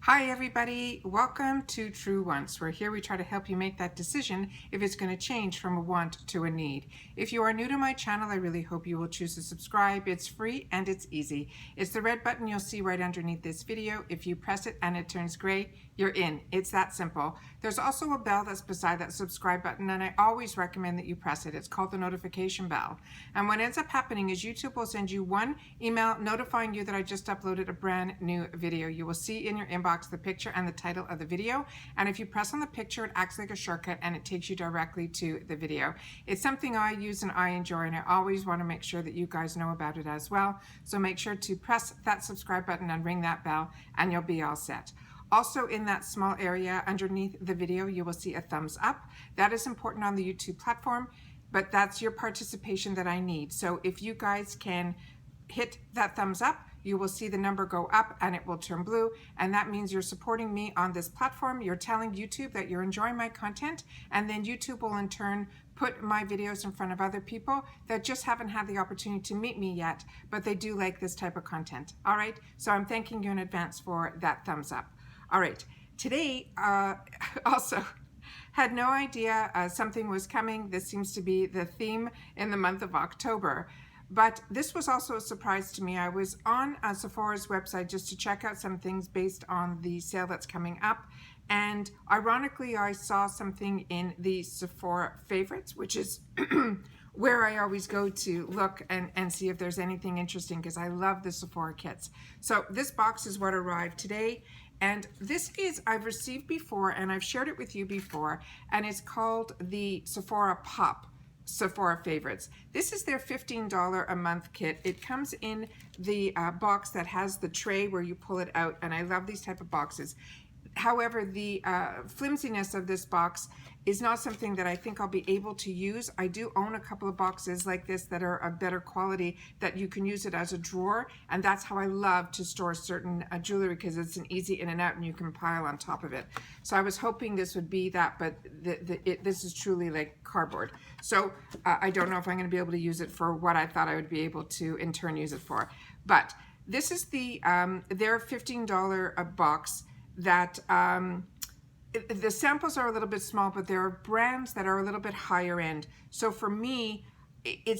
Hi everybody, welcome to True Wants, where here we try to help you make that decision if it's going to change from a want to a need. If you are new to my channel, I really hope you will choose to subscribe. It's free and it's easy. It's the red button you'll see right underneath this video. If you press it and it turns gray, you're in. It's that simple. There's also a bell that's beside that subscribe button, and I always recommend that you press it. It's called the notification bell. And what ends up happening is YouTube will send you one email notifying you that I just uploaded a brand new video. You will see in your inbox the picture and the title of the video, and if you press on the picture, it acts like a shortcut and it takes you directly to the video. It's something I use and I enjoy, and I always want to make sure that you guys know about it as well. So make sure to press that subscribe button and ring that bell, and you'll be all set. Also, in that small area underneath the video, you will see a thumbs up. That is important on the YouTube platform, but that's your participation that I need. So if you guys can hit that thumbs up, you will see the number go up and it will turn blue, and that means you're supporting me on this platform. You're telling YouTube that you're enjoying my content, and then YouTube will in turn put my videos in front of other people that just haven't had the opportunity to meet me yet, but they do like this type of content. All right, so I'm thanking you in advance for that thumbs up. All right, today also had no idea something was coming. This seems to be the theme in the month of October. But this was also a surprise to me. I was on Sephora's website just to check out some things based on the sale that's coming up. And ironically, I saw something in the Sephora favorites, which is where I always go to look and see if there's anything interesting, because I love the Sephora kits. So this box is what arrived today. And this is, I've received before and I've shared it with you before, and it's called the Sephora Pop Sephora favorites. This is their $15 a month kit. It comes in the box that has the tray where you pull it out, and I love these type of boxes. However, the flimsiness of this box is not something that I think I'll be able to use. I do own a couple of boxes like this that are of better quality that you can use it as a drawer, and that's how I love to store certain jewelry, because it's an easy in and out and you can pile on top of it. So I was hoping this would be that, but this is truly like cardboard. So I don't know if I'm going to be able to use it for what I thought I would be able to in turn use it for. But this is the their $15 a box that the samples are a little bit small, but there are brands that are a little bit higher end. So for me, it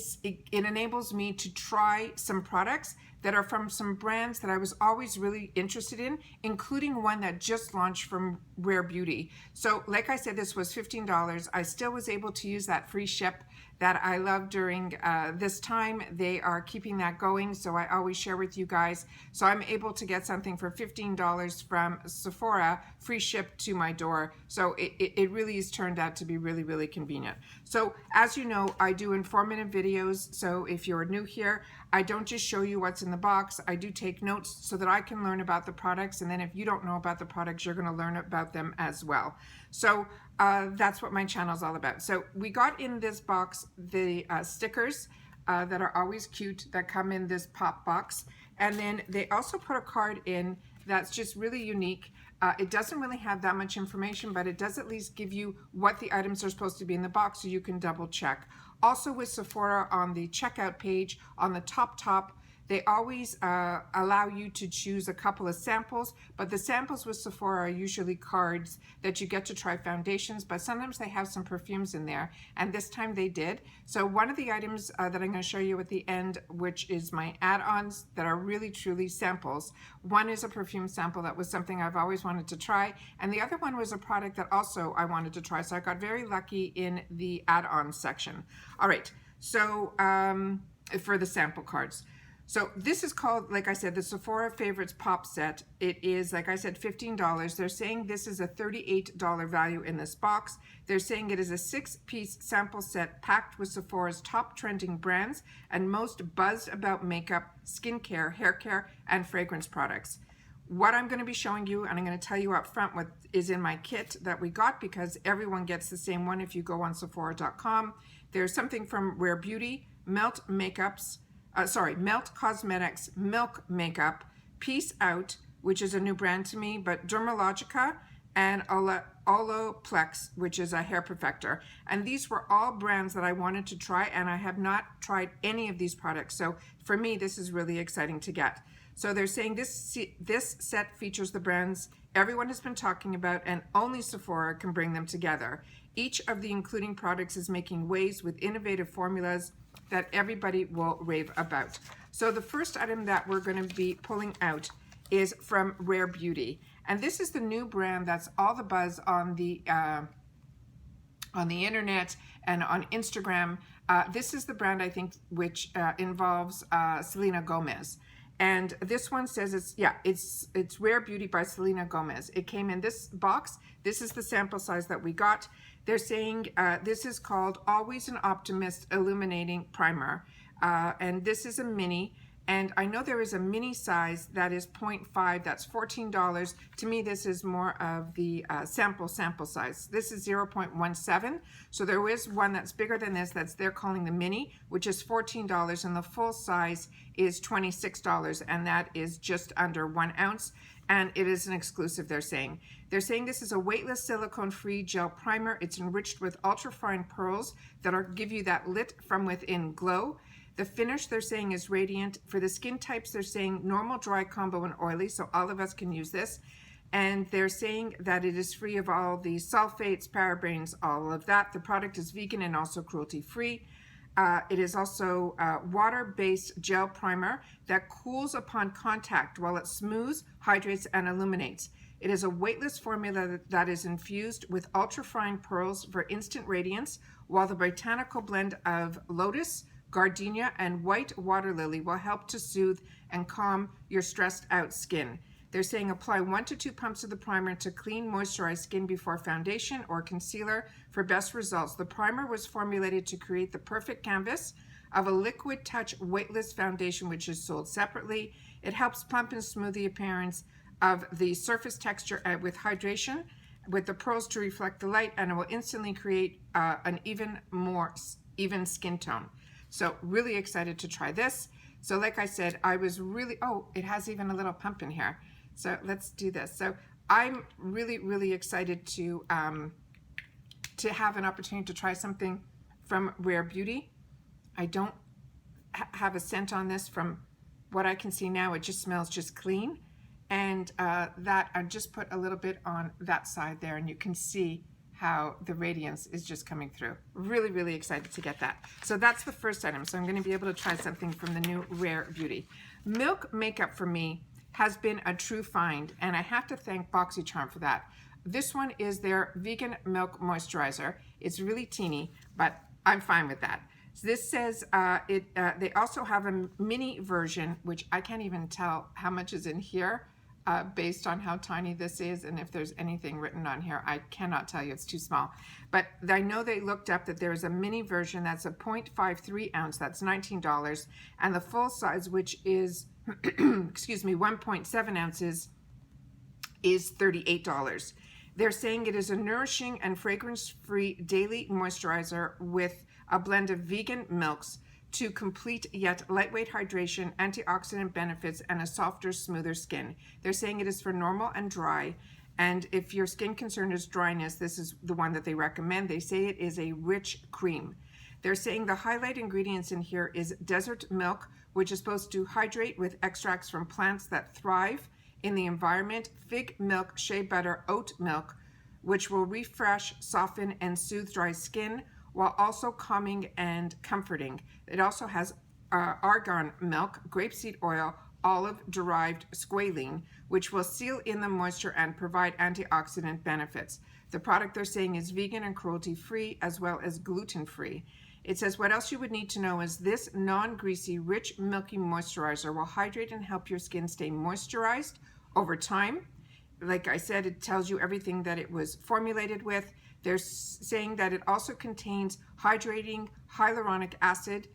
enables me to try some products that are from some brands that I was always really interested in, including one that just launched from Rare Beauty. So like I said, this was $15. I still was able to use that free ship that I love during this time. They are keeping that going, so I always share with you guys. So I'm able to get something for $15 from Sephora, free ship to my door. So it really has turned out to be really, really convenient. So as you know, I do informative videos. So if you're new here, I don't just show you what's in the box. I do take notes so that I can learn about the products. And then if you don't know about the products, you're going to learn about them as well. So that's what my channel is all about. So we got in this box the stickers that are always cute that come in this pop box. And then they also put a card in that's just really unique. It doesn't really have that much information, but it does at least give you what the items are supposed to be in the box so you can double check. Also with Sephora, on the checkout page, on the top, they always allow you to choose a couple of samples, but the samples with Sephora are usually cards that you get to try foundations, but sometimes they have some perfumes in there, and this time they did. So one of the items that I'm going to show you at the end, which is my add-ons that are really truly samples. One is a perfume sample that was something I've always wanted to try, and the other one was a product that also I wanted to try, so I got very lucky in the add-on section. All right, so for the sample cards. So this is called, like I said, the Sephora Favorites Pop Set. It is, like I said, $15. They're saying this is a $38 value in this box. They're saying it is a 6-piece sample set packed with Sephora's top trending brands and most buzzed about makeup, skincare, hair care, and fragrance products. What I'm going to be showing you, and I'm going to tell you up front what is in my kit that we got, because everyone gets the same one if you go on Sephora.com. There's something from Rare Beauty, Melt Cosmetics Milk Makeup, Peaceout, which is a new brand to me, but Dermalogica, and Olaplex, which is a hair perfector. And these were all brands that I wanted to try, and I have not tried any of these products. So for me, this is really exciting to get. So they're saying this set features the brands everyone has been talking about, and only Sephora can bring them together. Each of the including products is making waves with innovative formulas that everybody will rave about. So the first item that we're going to be pulling out is from Rare Beauty. And this is the new brand that's all the buzz on the internet and on Instagram. This is the brand, I think, which involves Selena Gomaz. And this one says it's Rare Beauty by Selena Gomaz. It came in this box. This is the sample size that we got. They're saying this is called Always an Optimist Illuminating Primer. And this is a mini. And I know there is a mini size that is 0.5, that's $14. To me, this is more of the sample size. This is 0.17. So there is one that's bigger than this, that's they're calling the mini, which is $14, and the full size is $26, and that is just under 1 ounce. And it is an exclusive, they're saying. They're saying this is a weightless silicone-free gel primer. It's enriched with ultra-fine pearls that give you that lit from within glow. The finish, they're saying, is radiant. For the skin types, they're saying normal, dry, combo, and oily, so all of us can use this. And they're saying that it is free of all the sulfates, parabens, all of that. The product is vegan and also cruelty-free. It is also a water-based gel primer that cools upon contact while it smooths, hydrates, and illuminates. It is a weightless formula that is infused with ultra-fine pearls for instant radiance, while the botanical blend of lotus, gardenia, and white water lily will help to soothe and calm your stressed out skin. They're saying apply 1 to 2 pumps of the primer to clean, moisturize skin before foundation or concealer for best results. The primer was formulated to create the perfect canvas of a liquid touch weightless foundation, which is sold separately. It helps plump and smooth the appearance of the surface texture with hydration, with the pearls to reflect the light, and it will instantly create an even more even skin tone. So really excited to try this. So like I said, I was really, it has even a little pump in here. So let's do this. So I'm really, really excited to have an opportunity to try something from Rare Beauty. I don't have a scent on this. From what I can see now, it just smells just clean. And that I just put a little bit on that side there, and you can see how the radiance is just coming through. Really, really excited to get that. So that's the first item. So I'm going to be able to try something from the new Rare Beauty. Milk makeup for me has been a true find, and I have to thank BoxyCharm for that. This one is their vegan milk moisturizer. It's really teeny, but I'm fine with that. So this says they also have a mini version, which I can't even tell how much is in here. Based on how tiny this is, and if there's anything written on here, I cannot tell you, it's too small. But I know they looked up that there's a mini version that's a 0.53 ounce, that's $19, and the full size, which is, excuse me, 1.7 ounces, is $38. They're saying it is a nourishing and fragrance-free daily moisturizer with a blend of vegan milks to complete yet lightweight hydration, antioxidant benefits, and a softer, smoother skin. They're saying it is for normal and dry, and if your skin concern is dryness, this is the one that they recommend. They say it is a rich cream. They're saying the highlight ingredients in here is desert milk, which is supposed to hydrate with extracts from plants that thrive in the environment, fig milk, shea butter, oat milk, which will refresh, soften, and soothe dry skin, while also calming and comforting. It also has argan milk, grapeseed oil, olive-derived squalene, which will seal in the moisture and provide antioxidant benefits. The product they're saying is vegan and cruelty-free, as well as gluten-free. It says what else you would need to know is this non-greasy, rich, milky moisturizer will hydrate and help your skin stay moisturized over time. Like I said, it tells you everything that it was formulated with. They're saying that it also contains hydrating hyaluronic acid,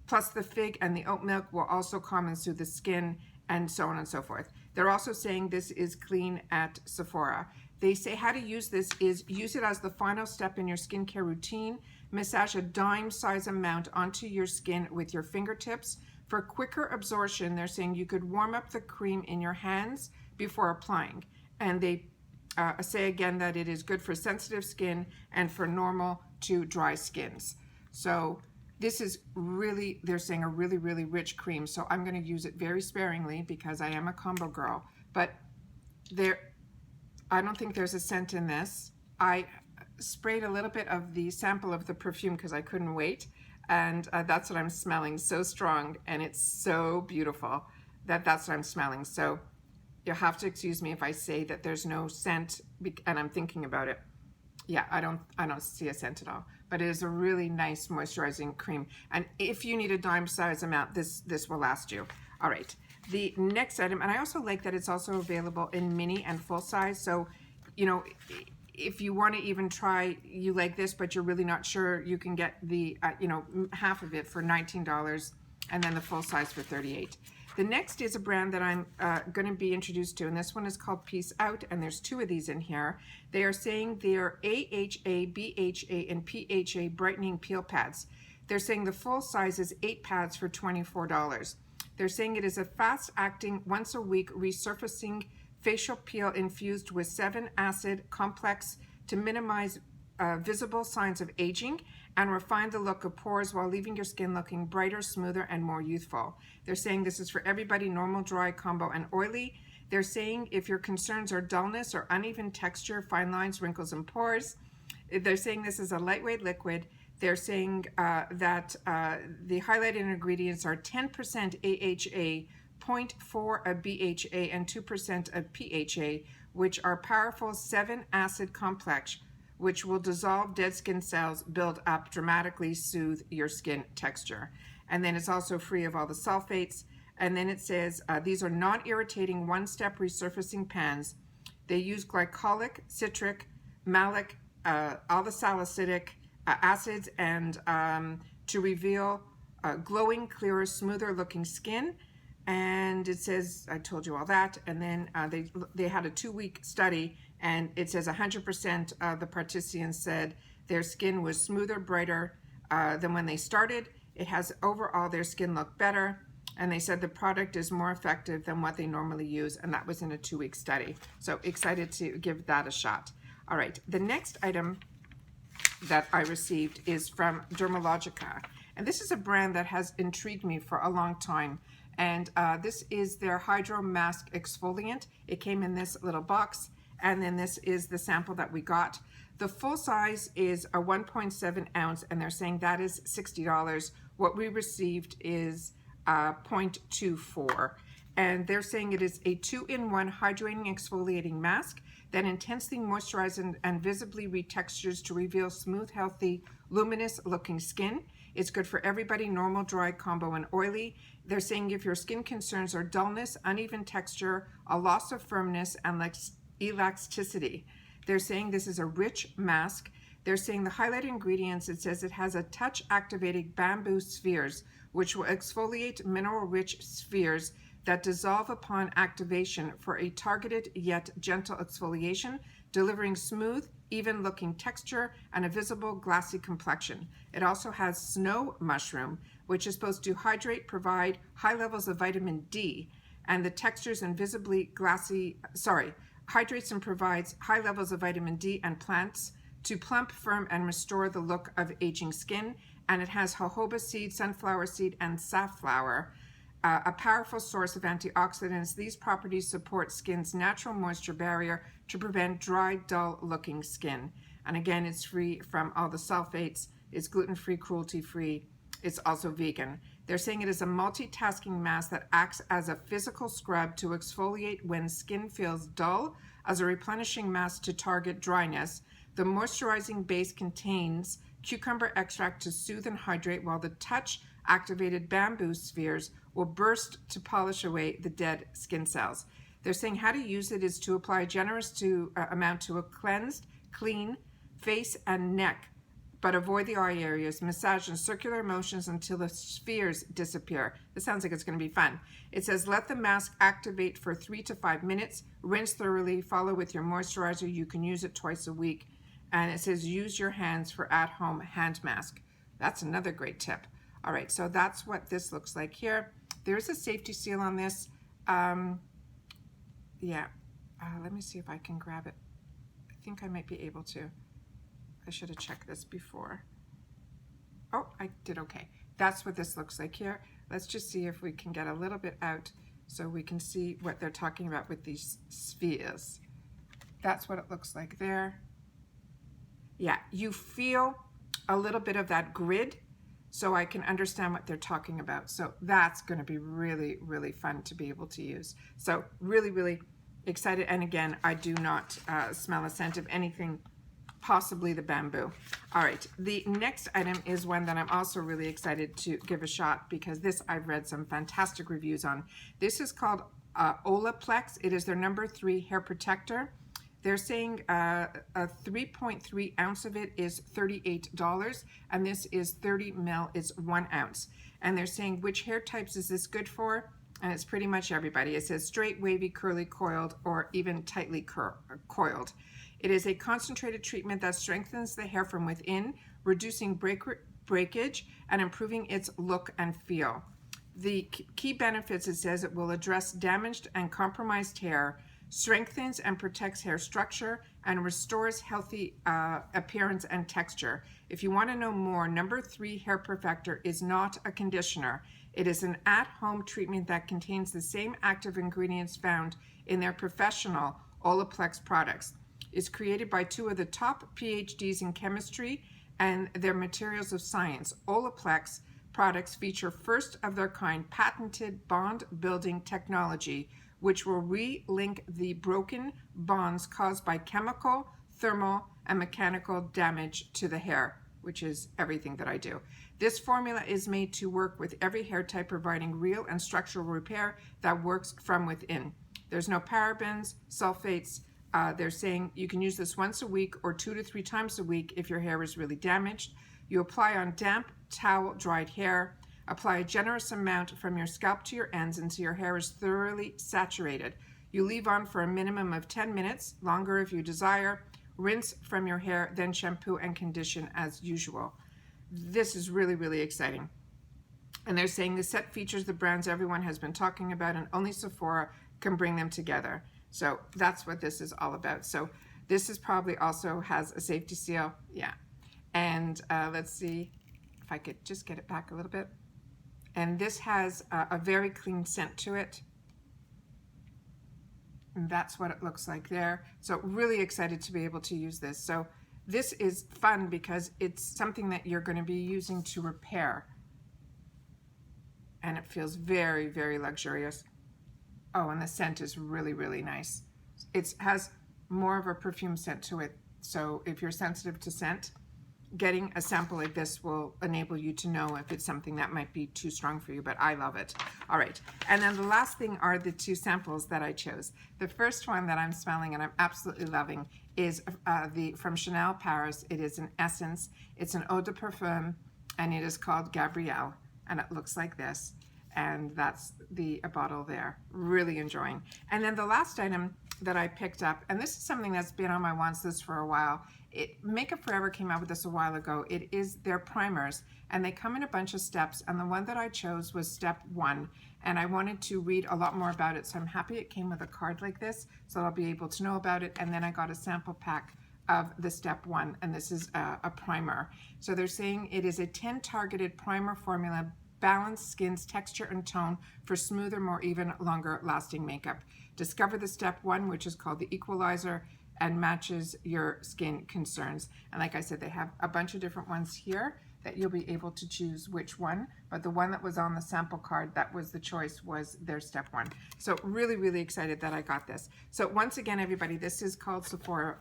plus the fig and the oat milk will also calm and soothe the skin, and so on and so forth. They're also saying this is clean at Sephora. They say how to use this is use it as the final step in your skincare routine. Massage a dime-size amount onto your skin with your fingertips. For quicker absorption, they're saying you could warm up the cream in your hands before applying. And they say again that it is good for sensitive skin and for normal to dry skins. So This is really, they're saying a really, really rich cream. So I'm going to use it very sparingly because I am a combo girl. But I don't think there's a scent in this. I sprayed a little bit of the sample of the perfume because I couldn't wait. And that's what I'm smelling, so strong. And it's so beautiful that's what I'm smelling. So you'll have to excuse me if I say that there's no scent and I'm thinking about it. Yeah, I don't see a scent at all, but it is a really nice moisturizing cream. And if you need a dime size amount, this will last you. All right, the next item, and I also like that it's also available in mini and full size. So, you know, if you want to even try, you like this, but you're really not sure, you can get the, you know, half of it for $19 and then the full size for $38. The next is a brand that I'm going to be introduced to, and this one is called Peaceout, and there's 2 of these in here. They are saying they're AHA, BHA, and PHA brightening peel pads. They're saying the full size is 8 pads for $24. They're saying it is a fast-acting, once-a-week resurfacing facial peel infused with 7-acid complex to minimize visible signs of aging and refine the look of pores while leaving your skin looking brighter, smoother, and more youthful. They're saying this is for everybody, normal, dry, combo, and oily. They're saying if your concerns are dullness or uneven texture, fine lines, wrinkles, and pores. They're saying this is a lightweight liquid. They're saying that the highlighted ingredients are 10% AHA, 0.4 of BHA, and 2% of PHA, which are powerful 7-acid complex, which will dissolve dead skin cells, build up, dramatically soothe your skin texture. And then it's also free of all the sulfates. And then it says these are non-irritating one-step resurfacing pans. They use glycolic, citric, malic, all the salicylic acids, and to reveal glowing, clearer, smoother looking skin. And it says, I told you all that. And then they had a 2-week study, and it says 100% of the participants said their skin was smoother, brighter than when they started. It has overall their skin look better. And they said the product is more effective than what they normally use. And that was in a 2-week study. So excited to give that a shot. All right, the next item that I received is from Dermalogica. And this is a brand that has intrigued me for a long time. And this is their Hydro Masque Exfoliant. It came in this little box. And then this is the sample that we got. The full size is a 1.7 ounce, and they're saying that is $60. What we received is 0.24. And they're saying it is a 2-in-1 hydrating exfoliating mask that intensely moisturizes and visibly retextures to reveal smooth, healthy, luminous looking skin. It's good for everybody, normal, dry, combo, and oily. They're saying if your skin concerns are dullness, uneven texture, a loss of firmness, and elasticity. They're saying this is a rich mask. They're saying the highlighted ingredients, it says it has a touch-activated bamboo spheres, which will exfoliate mineral-rich spheres that dissolve upon activation for a targeted yet gentle exfoliation, delivering smooth, even-looking texture and a visible glassy complexion. It also has snow mushroom, which is supposed to hydrate, provide high levels of vitamin D, and the textures and visibly glassy, hydrates and provides high levels of vitamin D and plants to plump, firm, and restore the look of aging skin. And it has jojoba seed, sunflower seed, and safflower, a powerful source of antioxidants. These properties support skin's natural moisture barrier to prevent dry, dull-looking skin. And again, it's free from all the sulfates. It's gluten-free, cruelty-free. It's also vegan. They're saying it is a multitasking mask that acts as a physical scrub to exfoliate when skin feels dull, as a replenishing mask to target dryness. The moisturizing base contains cucumber extract to soothe and hydrate, while the touch-activated bamboo spheres will burst to polish away the dead skin cells. They're saying how to use it is to apply a generous amount to a cleansed, clean face and neck, but avoid the eye areas. Massage in circular motions until the spheres disappear. This sounds like it's going to be fun. It says let the mask activate for 3 to 5 minutes. Rinse thoroughly. Follow with your moisturizer. You can use it twice a week. And it says use your hands for at-home hand mask. That's another great tip. All right, so that's what this looks like here. There's a safety seal on this. Let me see if I can grab it. I think I might be able to. I should have checked this before. Oh, I did okay. That's what this looks like here. Let's just see if we can get a little bit out so we can see what they're talking about with these spheres. That's what it looks like there. Yeah, you feel a little bit of that grid, so I can understand what they're talking about. So that's going to be really, really fun to be able to use. So really, really excited. And again, I do not smell a scent of anything, possibly the bamboo. All right, the next item is one that I'm also really excited to give a shot, because this I've read some fantastic reviews on. This is called Olaplex. It is their #3 hair protector. They're saying a 3.3 ounce of it is $38, and this is 30 ml, it's 1 ounce. And they're saying, which hair types is this good for? And it's pretty much everybody. It says straight, wavy, curly, coiled, or even tightly coiled. It is a concentrated treatment that strengthens the hair from within, reducing breakage and improving its look and feel. The key benefits, it says, it will address damaged and compromised hair, strengthens and protects hair structure, and restores healthy appearance and texture. If you want to know more, #3 Hair Perfector is not a conditioner. It is an at-home treatment that contains the same active ingredients found in their professional Olaplex products. It's created by 2 of the top PhDs in chemistry and their materials of science. Olaplex products feature first of their kind patented bond building technology, which will re-link the broken bonds caused by chemical, thermal, and mechanical damage to the hair, which is everything that I do. This formula is made to work with every hair type, providing real and structural repair that works from within. There's no parabens, sulfates. They're saying you can use this once a week or 2 to 3 times a week if your hair is really damaged. You apply on damp, towel, dried hair. Apply a generous amount from your scalp to your ends until your hair is thoroughly saturated. You leave on for a minimum of 10 minutes, longer if you desire. Rinse from your hair, then shampoo and condition as usual. This is really, really exciting. And they're saying the set features the brands everyone has been talking about, and only Sephora can bring them together. So that's what this is all about. So this is probably also has a safety seal. Yeah. And let's see if I could just get it back a little bit. And this has a very clean scent to it. And that's what it looks like there. So really excited to be able to use this. So this is fun because it's something that you're going to be using to repair. And it feels very, very luxurious. Oh, and the scent is really, really nice. It has more of a perfume scent to it. So if you're sensitive to scent, getting a sample like this will enable you to know if it's something that might be too strong for you, but I love it. All right, and then the last thing are the 2 samples that I chose. The first one that I'm smelling and I'm absolutely loving is from Chanel Paris. It is an essence. It's an eau de parfum, and it is called Gabrielle, and it looks like this. And that's the bottle there. Really enjoying. And then the last item that I picked up, and this is something that's been on my wants list for a while. Makeup Forever came out with this a while ago. It is their primers, and they come in a bunch of steps, and the one that I chose was step 1, and I wanted to read a lot more about it, so I'm happy it came with a card like this, so I'll be able to know about it. And then I got a sample pack of the step 1, and this is a primer. So they're saying it is a 10 targeted primer formula, balance skin's texture and tone for smoother, more even, longer lasting makeup. Discover the step 1, which is called the Equalizer, and matches your skin concerns. And like I said, they have a bunch of different ones here that you'll be able to choose which one, but the one that was on the sample card, that was the choice, was their step 1. So really, really excited that I got this. So once again, everybody, this is called Sephora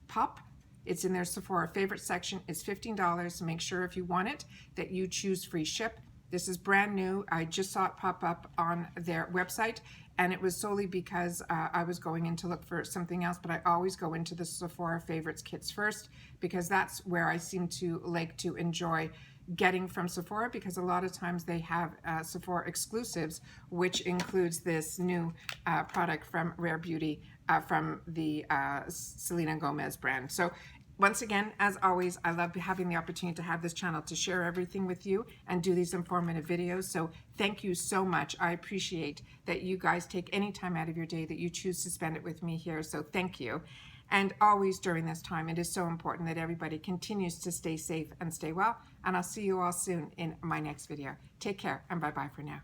Pop. It's in their Sephora favorite section. It's $15. Make sure if you want it that you choose free ship. This is brand new. I just saw it pop up on their website, and it was solely because I was going in to look for something else, but I always go into the Sephora favorites kits first, because that's where I seem to like to enjoy getting from Sephora, because a lot of times they have Sephora exclusives, which includes this new product from Rare Beauty from the Selena Gomaz brand. So once again, as always, I love having the opportunity to have this channel to share everything with you and do these informative videos. So thank you so much. I appreciate that you guys take any time out of your day that you choose to spend it with me here. So thank you. And always during this time, it is so important that everybody continues to stay safe and stay well. And I'll see you all soon in my next video. Take care and bye-bye for now.